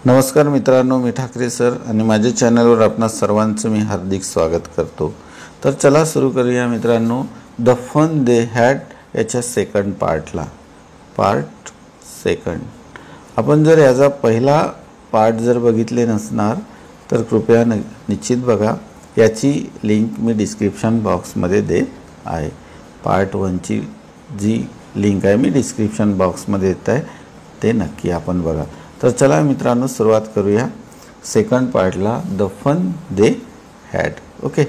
नमस्कार मित्रांनो, मी ठाकरे सर आणि माझ्या चॅनलवर आपणा सर्वांचं मी हार्दिक स्वागत करतो। तर चला सुरू करूया मित्रांनो, द फन दे हॅड याच्या सेकंड पार्टला। पार्ट सेकंड आपण जर याचा पहिला पार्ट जर बघितले नसणार तर कृपया निश्चित बघा। याची लिंक मी डिस्क्रिप्शन बॉक्समध्ये देत आहे। पार्ट 1 ची जी लिंक आहे मी डिस्क्रिप्शन बॉक्समध्ये देत आहे, ते नक्की आपण बघा। तर चला मित्रांनो, सुरुवात करूया सेकंड पार्टला, the fun they had. Okay,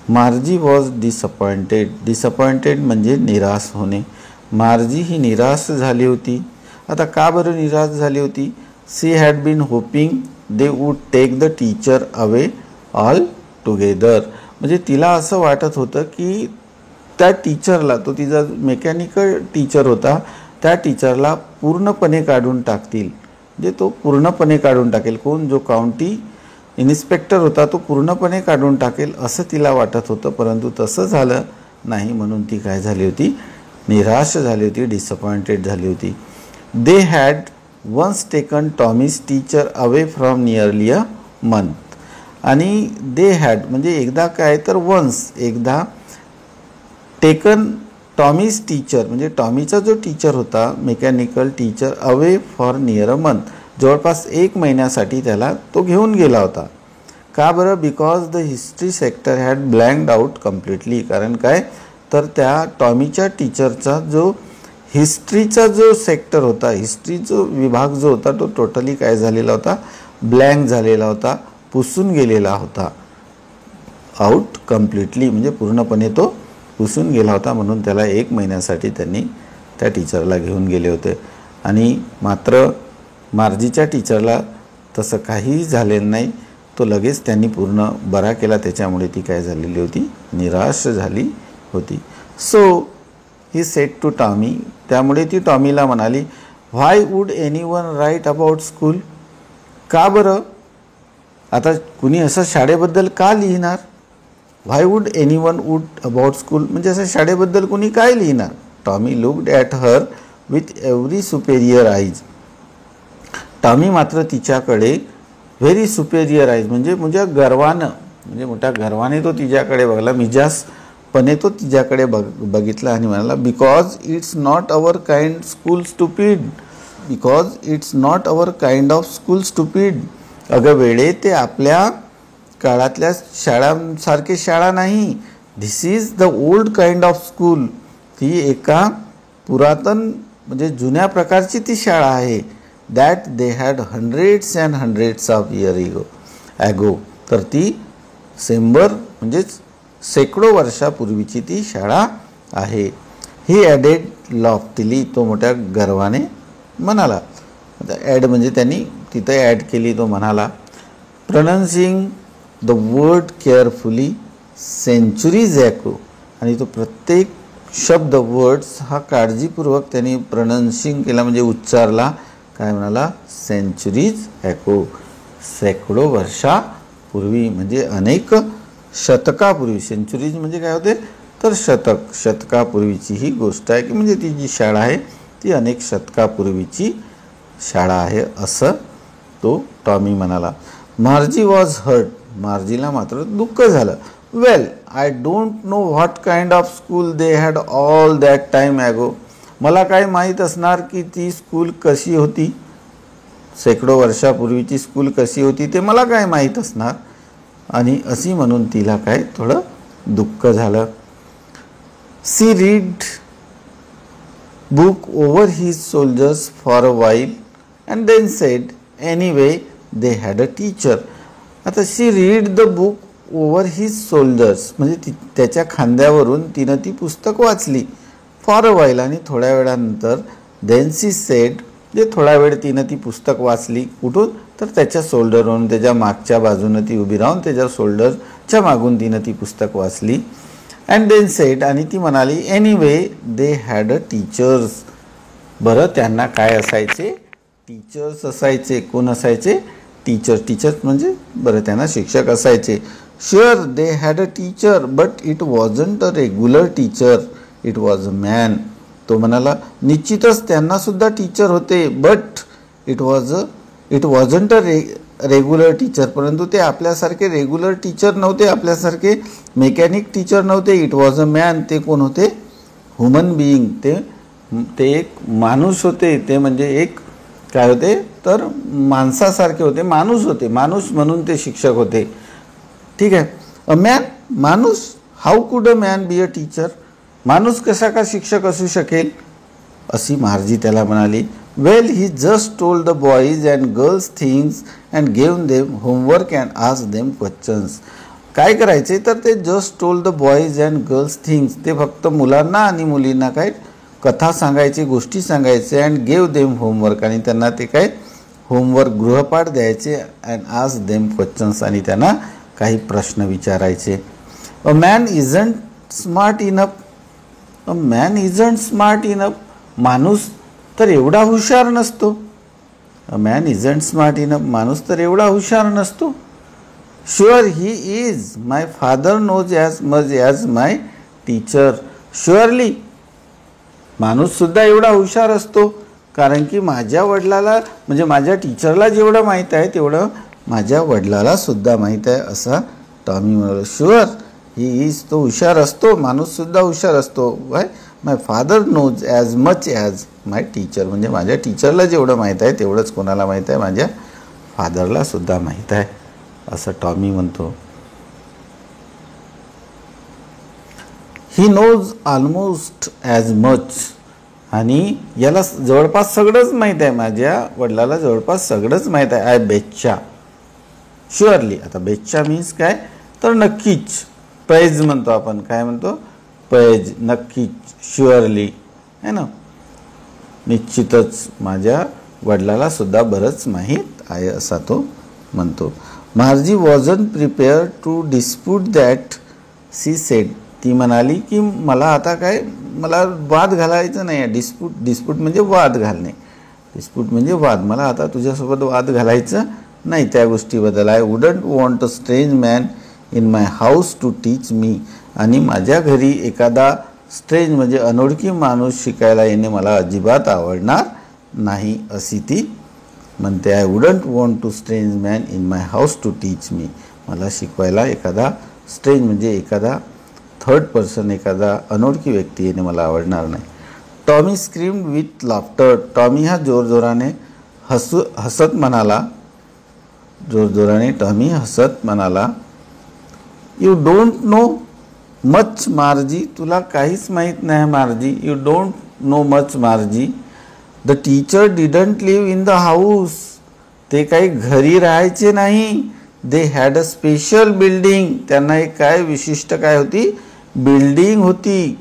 Margie was disappointed. Disappointed म्हणजे निराश होणे। मार्जी ही निराश झाली होती। आता का बरं निराश झाली होती? She had been hoping they would take the teacher away all together. म्हणजे तिला असं वाटत होतं की त्या टीचरला, तो तिचा मेकॅनिकल टीचर होता, त्या टीचरला पूर्णपणे काढून टाकतील। म्हणजे तो पूर्णपणे काढून टाकेल। कोण? जो काउंटी इन्स्पेक्टर होता तो पूर्णपणे काढून टाकेल असं तिला वाटत होतं, परंतु तसं झालं नाही। म्हणून ती काय झाली होती? निराश झाली होती, डिसअपॉइंटेड झाली होती। They had once taken Tommy's teacher away from nearly a month. आणि दे हॅड म्हणजे एकदा काय तर वन्स एकदा, टेकन टॉमीज टीचर म्हणजे टॉमीचा जो टीचर होता mechanical teacher away for near a month, जवळपास 1 महिन्यासाठी त्याला तो घेऊन गेला होता। का बरं? Because the history sector had blanked out completely. कारण काय तर त्या टॉमीच्या टीचरचा जो हिस्ट्रीचा जो सेक्टर होता, हिस्ट्री जो विभाग जो होता तो टोटली काय झालेला होता? ब्लँक झालेला होता, पुसून गेलेला होता। आउट कम्प्लिटली म्हणजे पूर्णपणे तो पुसून गेला होता। म्हणून त्याला 1 महिन्यासाठी त्यांनी त्या टीचरला घेऊन गेले होते। आणि मात्र मार्जीच्या टीचरला तसं काही झालेलं नाही, तो लगेच त्यांनी पूर्ण बरा केला। त्याच्यामुळे ती काय झालेली होती? निराश झाली होती। So he said to Tommy, त्यामुळे ती टॉमीला म्हणाली, why would anyone write about school? का बरं? आता कुणी असं शाळेबद्दल का लिहिणार? Why would anyone would about school म्हणजे असं शाळेबद्दल कुणी काय लिहिणार? Tommy looked at her with every superior eyes. टॉमी मात्र तिच्याकडे व्हेरी सुपेरियर आईज म्हणजे गर्वानं, म्हणजे मोठ्या गर्वाने तो तिच्याकडे बघला, मिजासपणे तो तिच्याकडे बघितला आणि म्हणाला, because it's not our kind school stupid. Because it's not our kind of school stupid. अगं वेळे, ते आपल्या काळातल्या शाळांसारखी शाळा नाही। This is the old kind of school. ती एका पुरातन म्हणजे जुन्या प्रकारची ती शाळा आहे। That they had hundreds and hundreds of year ago. तर ती 100 म्हणजेच शेकडो वर्षापूर्वीची ती शाळा आहे। ही ॲडेड लॉफ्टिली, तो मोठ्या गर्वाने म्हणाला। ॲड म्हणजे त्यांनी तिथे ॲड केली, तो म्हणाला, प्रोनाउन्सिंग द वर्ड केअरफुली सेंचुरीज एको। आणि तो प्रत्येक शब्द वर्ड्स हा काळजीपूर्वक त्यांनी प्रोनाउन्सिंग केला म्हणजे उच्चारला। काय म्हणाला? सेंचुरीज एको, शेकडो वर्षापूर्वी म्हणजे अनेक शतकापूर्वी। सेंचुरीज म्हणजे काय होते तर शतक, शतकापूर्वीची ही गोष्ट आहे की म्हणजे ती जी शाळा आहे ती अनेक शतकापूर्वीची शाळा आहे असं तो टॉमी म्हणाला। मार्जी वॉज हर्ट, मार्जीला मात्र दुःख झालं। Well, I don't know what kind of school they had all that time ago. मला काय माहीत असणार की ती स्कूल कशी होती, शेकडो वर्षापूर्वीची स्कूल कशी होती ते मला काय माहीत असणार। आणि अशी म्हणून तिला काय थोडं दुःख झालं। She read book over his shoulders for a while and then said, anyway they had a teacher. आता she read the book over his shoulders म्हणजे त्याच्या खांद्यावरून तिनं ती पुस्तक वाचली। फॉर अ वाईल आणि थोड्या वेळानंतर, देन शी सेड म्हणजे थोडा वेळ तिनं ती पुस्तक वाचली। कुठून? तर त्याच्या शोल्डरवरून, त्याच्या मागच्या बाजूनं ती उभी राहून त्याच्या शोल्डरच्या मागून तिनं ती पुस्तक वाचली। अँड देन सेड आणि ती म्हणाली, anyway they had a teachers. बरं, त्यांना काय असायचे? टीचर्स असायचे। कोण असायचे? टीचर। टीचर्स म्हणजे बरं त्यांना शिक्षक असायचे। Sure they had a teacher but it wasn't a regular teacher, it was a man. तो म्हणाला, निश्चितच त्यांना सुद्धा टीचर होते, but it was a it wasn't a regular teacher, परंतु ते आपल्यासारखे रेग्युलर टीचर नव्हते, आपल्यासारखे मेकॅनिक टीचर नव्हते. इट वॉज अ मॅन, ते कोण होते? Human being. ते एक माणूस होते. ते म्हणजे एक काय होते तर माणसासारखे होते, माणूस होते. माणूस म्हणून ते शिक्षक होते. ठीक आहे. अ मॅन, माणूस. हाऊ कुड a man be a teacher? माणूस कसा का शिक्षक असू शकेल? अशी मार्जी त्याला म्हणाली. Well, he just told the boys and girls things and gave them homework and ask them questions. काय करायचे तर ते just told the boys and girls things, ते फक्त मुलांना आणि मुलींना काय कथा सांगायचे, गोष्टी सांगायचे. अँड गेव देम होमवर्क, आणि त्यांना ते काय होमवर्क, गृहपाठ द्यायचे. अँड आस्क देम क्वेश्चन्स, आणि त्यांना काही प्रश्न विचारायचे. A man isn't smart enough. A man isn't smart enough. माणूस तर एवढा हुशार नसतो. A man isn't smart enough. माणूस तर एवढा हुशार नसतो. Sure he is. My father knows as much as my teacher. Surely, माणूससुद्धा एवढा हुशार असतो, कारण की माझ्या वडिलाला म्हणजे माझ्या टीचरला जेवढं माहीत आहे तेवढं माझ्या वडिलाला सुद्धा माहीत आहे, असा टॉमी म्हणाला. Sure he is. तो हुशार असतो, माणूससुद्धा हुशार असतो. Why? My father knows as much as my teacher. म्हणजे माझ्या टीचरला जेवढं माहीत आहे तेवढंच कोणाला माहीत आहे? माझ्या फादरला सुद्धा माहीत आहे, असं टॉमी म्हणतो. He knows almost as much. आणि याला जवळपास सगळंच माहीत आहे. माझ्या वडिलाला जवळपास सगळंच माहीत आहे. आय बेच्चा. शुअरली. आता बेच्चा मीन्स काय तर नक्कीच. पैज म्हणतो आपण. काय म्हणतो? पैज. नक्कीच. शुअरली है ना, निश्चितच माझ्या वडिलाला सुद्धा बरंच माहीत आहे, असा तो म्हणतो. Margie wasn't prepared to dispute that, she said. ती म्हणाली की मला आता काय, मला वाद घालायचं नाही आहे. डिस्प्यूट म्हणजे वाद घालणे. डिस्प्यूट म्हणजे वाद. मला आता तुझ्यासोबत वाद घालायचं नाही त्या गोष्टीबद्दल. I wouldn't want a strange man in my house to teach me. आणि माझ्या घरी एखादा स्ट्रेंज म्हणजे अनोळखी माणूस शिकायला येणे मला अजिबात आवडणार नाही, अशी ती म्हणते. I wouldn't want to strange man in my house to teach me. मला शिकवायला एखादा स्ट्रेंज म्हणजे एखादा थर्ड पर्सन, एखादा अनोळखी व्यक्ती येणे मला आवडणार नाही. Tommy screamed with laughter. Tommy हा जोरजोराने हसत म्हणाला. जोरजोराने टॉमी हसत म्हणाला. You don't know much Margie. तुला काहीच माहीत नाही Margie. You don't know much Margie. The teacher didn't live in the house. ते काही घरी राहायचे नाही. They had a special building. त्यांना एक काय विशिष्ट काय होती? बिल्डिंग होती.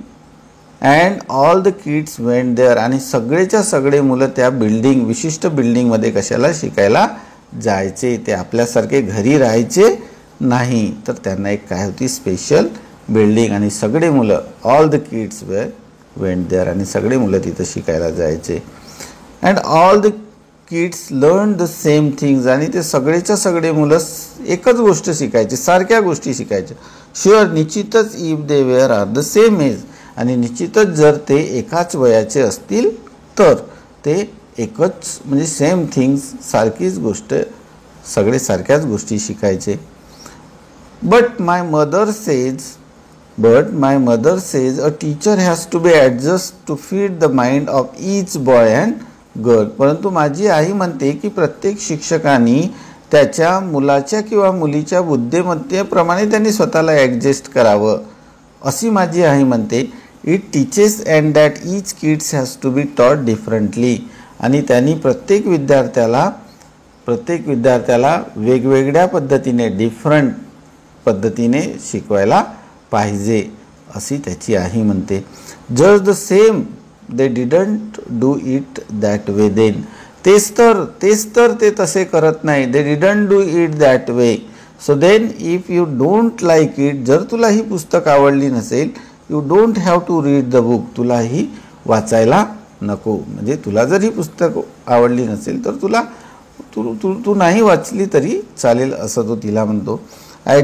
And all the kids went there. आणि सगळेच्या सगळे मुलं त्या बिल्डिंग, विशिष्ट बिल्डिंगमध्ये कशाला शिकायला जायचे. ते आपल्यासारखे घरी राहायचे नाही, तर त्यांना एक काय होती? Special building. आणि सगळे मुलं, all the kids went there. आणि सगळे मुलं तिथं शिकायला जायचे. And all the kids learn the same things. आणि ते सगळेच्या सगळे मुलं एकच गोष्ट शिकायचे, सारख्या गोष्टी शिकायच्या. शुअर, निश्चितच. If they were are the same age. आणि निश्चितच जर ते एकाच वयाचे असतील तर ते एकच म्हणजे सेम थिंग्स, सारखीच गोष्ट, सगळे सारख्याच गोष्टी शिकायचे. But my mother says a teacher has to be adjust to feed the mind of each boy and girl. परंतु माझी आई म्हणते की प्रत्येक शिक्षकांनी त्याच्या मुलाच्या किंवा मुलीच्या बुद्धिमत्तेप्रमाणे त्यांनी स्वतःला ॲडजस्ट करावं, अशी माझी आई म्हणते. It teaches and that each kids has to be taught differently. आणि त्यांनी प्रत्येक विद्यार्थ्याला वेगवेगळ्या पद्धतीने, डिफरंट पद्धतीने शिकवायला पाहिजे, अशी त्याची आई म्हणते. Just the same they didn't do it that way then. तेच तर ते तसे करत नाही. They didn't do it that way. So then if you don't like it, जर तुला ही पुस्तक आवडली नसेल, you don't have to read the book. तुला ही वाचायला नको. म्हणजे तुला जर ही पुस्तक आवडली नसेल तर तू नाही वाचली तरी चालेल, असं तो तिला म्हणतो. I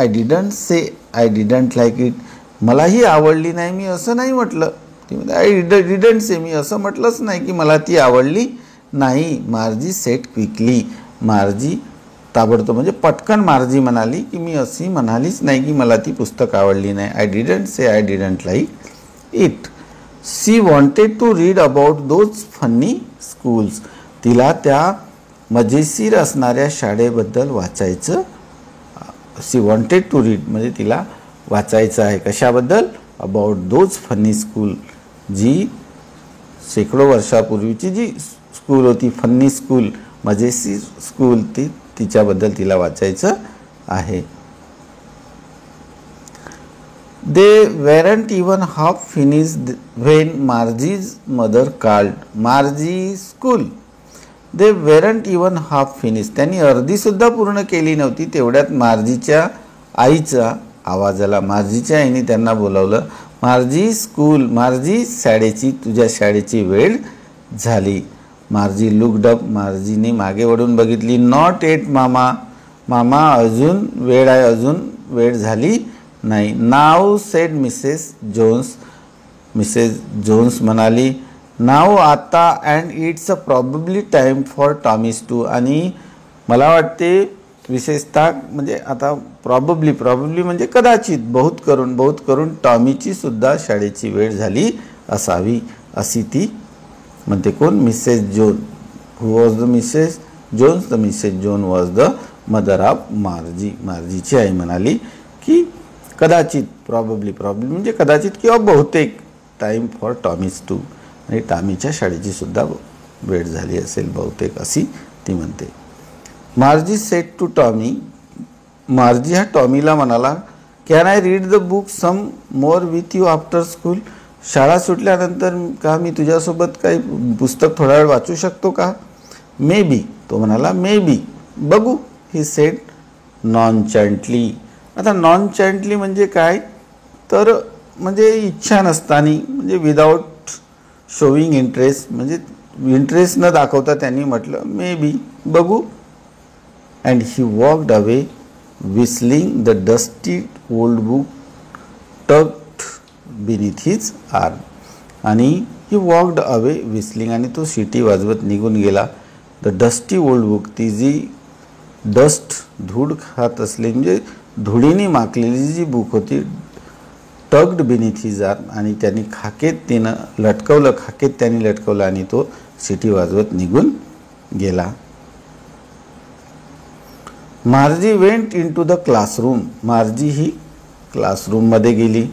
didn't say I didn't like it. मलाही आवडली नाही, मी असं नाही म्हटलं. ती म्हणते आय डिडंट से, मी असं म्हटलंच नाही की मला ती आवडली नाही. मार्जी सेड क्विकली. मार्जी ताबडतोब म्हणजे पटकन मार्जी म्हणाली की मी अशी म्हणालीच नाही की मला ती पुस्तक आवडली नाही. I didn't say I didn't like it. She wanted to read about those funny schools. तिला त्या मजेशीर असणाऱ्या शाळेबद्दल वाचायचं. शी वॉन्टेड टू रीड म्हणजे तिला वाचायचं आहे. कशाबद्दल? About those funny school. जी शेकडो वर्षापूर्वीची जी स्कूल होती, फन्नी स्कूल, मजेशीर स्कूल, ती तिच्याबद्दल तिला वाचायचं आहे. They weren't even half finished when Margie's mother called. Margie school. They weren't even half finish. त्यांनी अर्धीसुद्धा पूर्ण केली नव्हती तेवढ्यात मार्जीच्या आईचा आवाज आला. मार्जीच्या आईने त्यांना बोलावलं. मार्जी स्कूल. मार्जी शाळेची, तुझ्या शाळेची वेळ झाली. मार्जी लुक्ड अप. मार्जीने मागे वळून बघितली. नॉट एट मामा. मामा अजून वेळ आहे, अजून वेळ झाली नाही. Now said Mrs Jones. Mrs Jones म्हणाली. नाव आता. And it's a probably time for Tommy's too. आणि मला वाटते विशेषतः म्हणजे आता प्रॉबेबली म्हणजे कदाचित, बहुत करून टॉमीची सुद्धा शाळेची वेळ झाली असावी अशी ती म्हणते. कोण? Mrs Jone. Who was the Mrs Jones? The Mrs Jone was the mother of Margie. मार्जीची आई म्हणाली की कदाचित, प्रॉबेबली म्हणजे कदाचित किंवा बहुतेक, टाईम फॉर टॉमीज टू आणि टॉमीच्या शाळेची सुद्धा वेळ झाली असेल बहुतेक अशी ती म्हणते. Margie said to Tommy. Margie हा टॉमीला म्हणाला, can I read the book some more with you after school. शाळा सुटल्यानंतर का मी तुझ्यासोबत काही पुस्तक थोडा वेळ वाचू शकतो का? May be. तो म्हणाला मे बी. बघू. He said nonchalantly. आता नॉनचॅन्टली म्हणजे काय? तर म्हणजे इच्छा नसताना, म्हणजे विदाऊट शोविंग इंटरेस्ट, म्हणजे इंटरेस्ट न दाखवता त्यांनी म्हटलं मे बी, बघू. And he walked away whistling. The dusty old book tucked beneath his arm. आणि ही वॉक्ड अवे whistling आणि तो शिटी वाजवत निघून गेला. The dusty old book. ती जी डस्ट, धूळ खात असली म्हणजे धुळीने माखलेली जी बुक होती, टग्ड बिनीथ हिज आर्म. आणि त्यांनी खाकेत तिनं लटकवलं, खाकेत त्यांनी लटकवलं आणि तो शिटी वाजवत निघून गेला. Margie went into the classroom. Margie ही क्लासरूममध्ये गेली.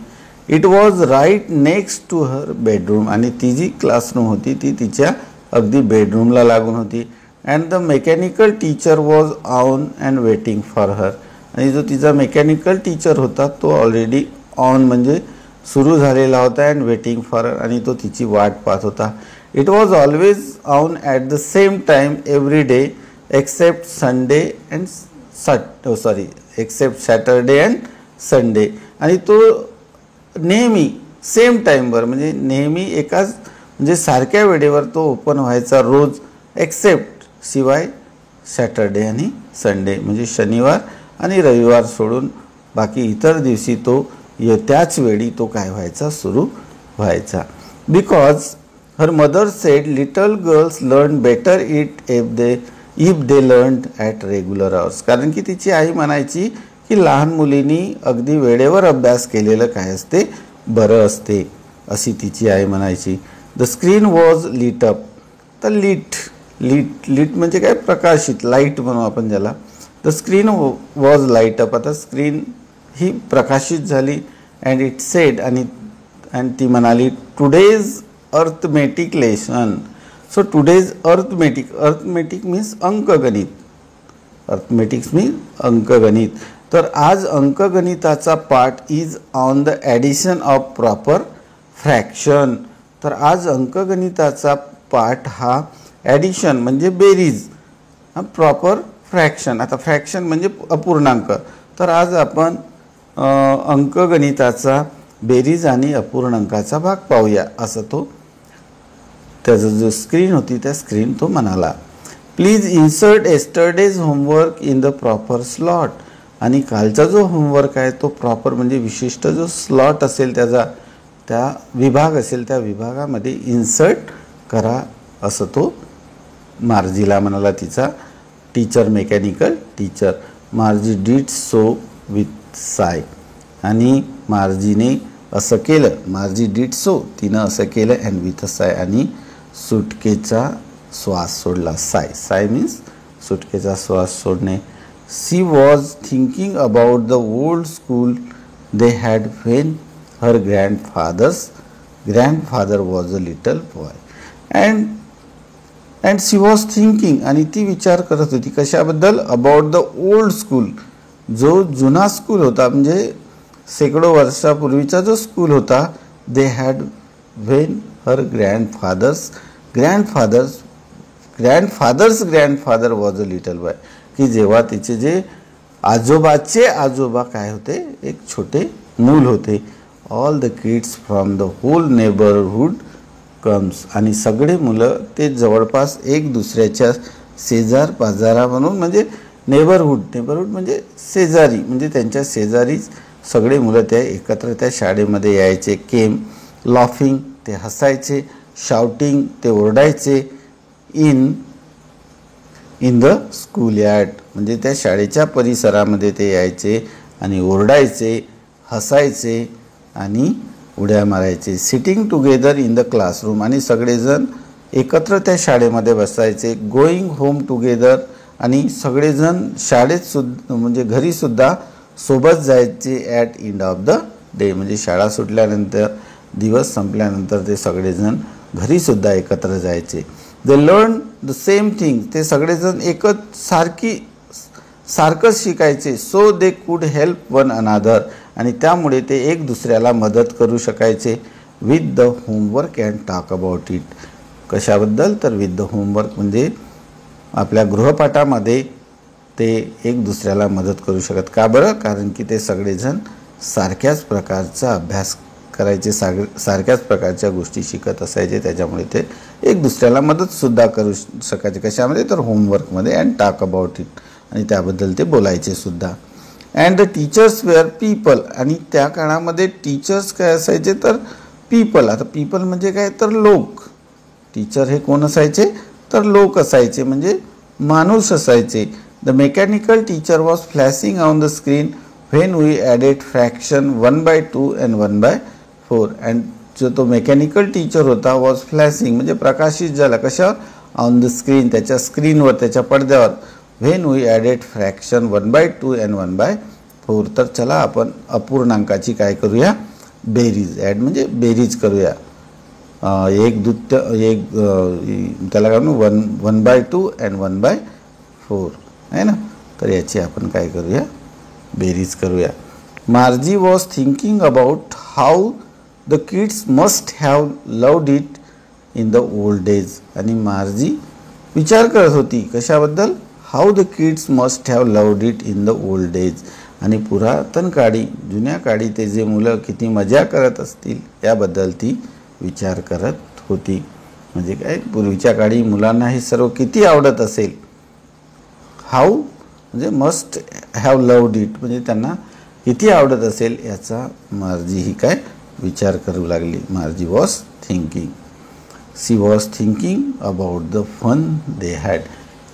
It was right next to her bedroom. आणि ती जी क्लासरूम होती ती तिच्या अगदी बेडरूमला लागून होती. And the mechanical teacher was on and waiting for her. आणि जो तिचा मेकॅनिकल टीचर होता तो ऑलरेडी ऑन म्हणजे सुरू झालेला होता. And waiting for her. आणि तो तिची वाट पाहत होता. It was always on at the same time every day except Sunday and except Saturday and Sunday. आणि तो नेहमी सेम टाईमवर म्हणजे नेहमी एकाच म्हणजे सारख्या वेळेवर तो ओपन व्हायचा रोज, एक्सेप्ट शिवाय सॅटरडे आणि संडे म्हणजे शनिवार आणि रविवार सोडून बाकी इतर दिवशी तो त्याच वेळी तो काय व्हायचा, सुरू व्हायचा. Because her mother sed little girls learn better if they learned at regular hours. कारण की तिची आई म्हणायची की लहान मुलींनी अगदी वेळेवर अभ्यास केलेलं काय असते बरं असते अशी तिची आई म्हणायची. The screen was lit up. तर लीट म्हणजे काय, प्रकाशित, लाईट म्हणू आपण ज्याला. The screen was light up. आता स्क्रीन ही प्रकाशित झाली. अँड इट सेड आणि ती म्हणाली today's arithmetic lesson. So today's arithmetic means अंकगणित. अर्थमेटिक्स मीन्स अंकगणित. तर आज अंकगणिताचा पाठ is on the addition of proper fraction. तर आज अंकगणिताचा पाठ हा ॲडिशन म्हणजे बेरीज, प्रॉपर फ्रॅक्शन. आता फ्रॅक्शन म्हणजे अपूर्णांक. तर आज आपण अंकगणिताचा बेरीज आणि अपूर्णांकाचा भाग पाहूया असं तो त्याचा जो स्क्रीन होती त्या स्क्रीन तो म्हणाला. Please insert yesterday's homework in the proper slot. आणि कालचा जो होमवर्क आहे तो प्रॉपर म्हणजे विशिष्ट जो स्लॉट असेल त्याचा, त्या विभाग असेल त्या विभागामध्ये इन्सर्ट करा असं तो मार्जीला म्हणाला तिचा teacher, mechanical teacher. मार्जी did so with साय. आणि मार्जीने असं केलं. मार्जी डीड सो, तिनं असं केलं. अँड विथ अ साय, आणि सुटकेचा श्वास सोडला. साय, साय मीन्स सुटकेचा श्वास सोडणे. She was thinking about the old school they had when her grandfather was a little boy. and she was thinking, आणि ती विचार करत होती कशाबद्दल? अबाउट द ओल्ड स्कूल, जो जुना स्कूल होता, म्हणजे शेकडो वर्षापूर्वीचा जो स्कूल होता. दे had when her grandfather was a little boy, की जेव्हा तिचे जे आजोबाचे आजोबा काय होते? एक छोटे मूल होते. All the kids from the whole neighbourhood comes, आणि सगळे मुलं ते जवळपास एक दुसऱ्याच्या शेजार पाजारा म्हणून, म्हणजे नेबरहूड म्हणजे शेजारी, म्हणजे त्यांच्या शेजारीच सगळे मुलं त्या एकत्र त्या शाळेमध्ये यायचे. केम, लॉफिंग ते हसायचे, शाउटिंग ते ओरडायचे, इन द स्कूल यार्ड म्हणजे त्या शाळेच्या परिसरामध्ये ते यायचे आणि ओरडायचे, हसायचे आणि उड्या मारायचे. Sitting together in the classroom, आणि सगळेजण एकत्र त्या शाळेमध्ये बसायचे. गोईंग होम टुगेदर, आणि सगळेजण शाळेत सुद्धा म्हणजे घरीसुद्धा सोबत जायचे. At end of the day, म्हणजे शाळा सुटल्यानंतर, दिवस संपल्यानंतर ते सगळेजण घरीसुद्धा एकत्र जायचे. They learn the same thing, ते सगळेजण सारखंच शिकायचे. So they could help one another, आणि त्यामुळे ते एक दुसऱ्याला मदत करू शकायचे. With the homework and talk about it, कशाबद्दल? तर विथ द होमवर्क म्हणजे आपल्या गृहपाठामध्ये ते एक दुसऱ्याला मदत करू शकत. का बरं? कारण की ते सगळेजण सारख्याच प्रकारचा अभ्यास करायचे, सारख्याच प्रकारच्या गोष्टी शिकत असायचे. त्याच्यामुळे ते एक दुसऱ्याला मदतसुद्धा करू शकायचे. कशामध्ये? तर होमवर्कमध्ये. अँड टॉक अबाउट इट, आणि त्याबद्दल ते बोलायचे सुद्धा. And the teachers were people, आणि त्या काळामध्ये टीचर्स काय असायचे? तर पीपल. आता पीपल म्हणजे काय? तर लोक. टीचर हे कोण असायचे? तर लोक असायचे, म्हणजे माणूस असायचे. The mechanical teacher was flashing on the screen when we added fraction 1/2 and 1/4. And जो तो मेकॅनिकल टीचर होता वॉज फ्लॅशिंग म्हणजे प्रकाशित झाला. कशावर? ऑन द स्क्रीन, त्याच्या स्क्रीनवर, त्याच्या पडद्यावर. When we added fraction 1/2 and 1/4. तर चला आपण अपूर्णांकाची काय करूया? बेरीज. ॲड म्हणजे बेरीज करूया. त्याला काय म्हणू? 1/2 अँड 1/4 आहे ना. तर याची आपण काय करूया? बेरीज करूया. मार्जी was thinking about how the kids must have loved it in the old days, आणि मार्जी विचार करत होती कशाबद्दल? How the kids must have loved it in the old days, आणि पुरातन काळी, जुन्या काळी ते जे मुलं किती मजा करत असतील याबद्दल ती विचार करत होती. म्हणजे काय? पूर्वीच्या काळी मुलांना हे सर्व किती आवडत असेल. हाऊ म्हणजे मस्ट हॅव लव्ड इट म्हणजे त्यांना किती आवडत असेल याचा मार्जी ही काय विचार करू लागली. Margie was thinking. She was thinking about the fun they had,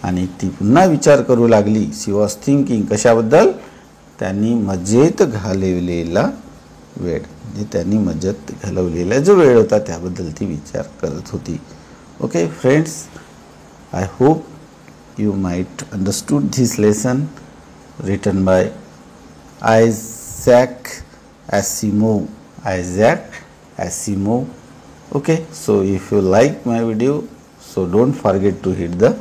आणि ती पुन्हा विचार करू लागली. सी वॉज थिंकिंग कशाबद्दल? त्यांनी मजेत घालवलेला वेळ, म्हणजे त्यांनी मजेत घालवलेला जो वेळ होता त्याबद्दल ती विचार करत होती. Okay friends, I hope you might understood this lesson written by Isaac Asimov. Okay, so if you like my video, so don't forget to hit the